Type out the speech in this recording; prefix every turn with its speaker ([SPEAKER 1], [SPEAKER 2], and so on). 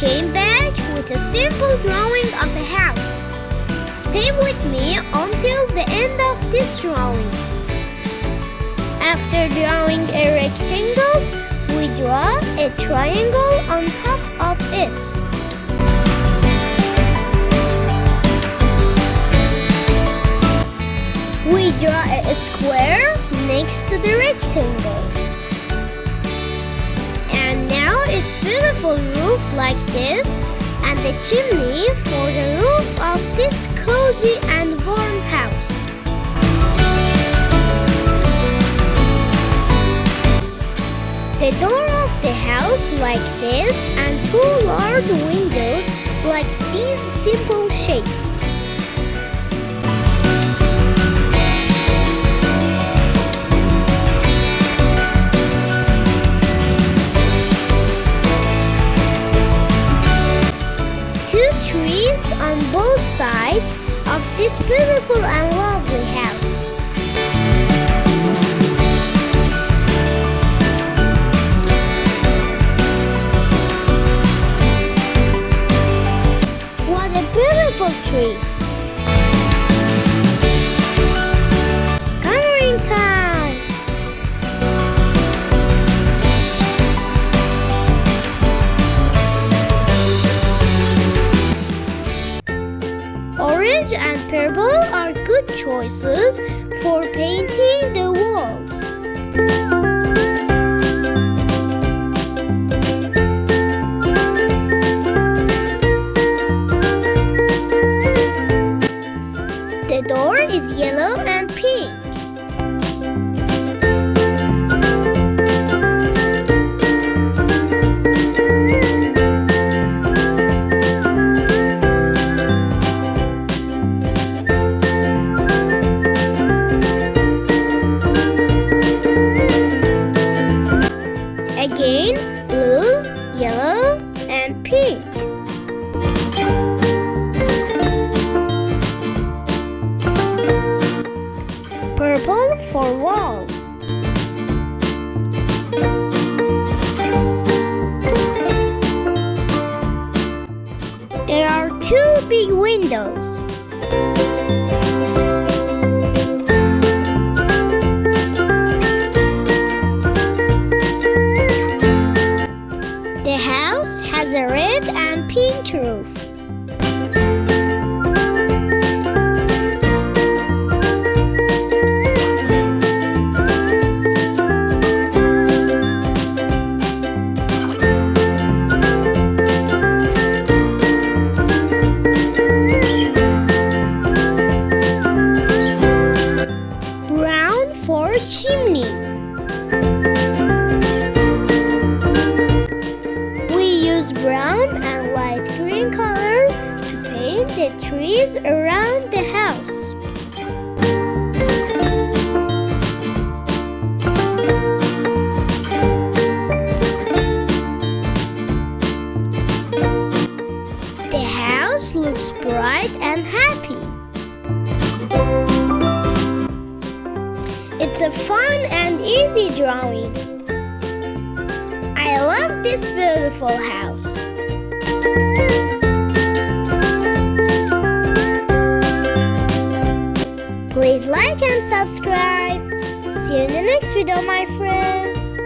[SPEAKER 1] came back with a simple drawing of a house. Stay with me until the end of this drawing. After drawing a rectangle, we draw a triangle on top of it. We draw a square next to the rectangle. And now it's beautiful roof like this, and the chimney for the roof of this cozy and warm house. The door of the house like this, and two large windows like these simple shapes. On both sides of this beautiful and lovely house. What a beautiful tree! Coloring time! Orange and purple are good choices for painting the walls. The door is yellow and pink. Again, blue, yellow, and pink. Purple for wall. There are two big windows. The house has a red and pink roof. Brown for chimney. Brown and light green colors to paint the trees around the house. The house looks bright and happy. It's a fun and easy drawing. I love this beautiful house. Please like and subscribe. See you in the next video, my friends.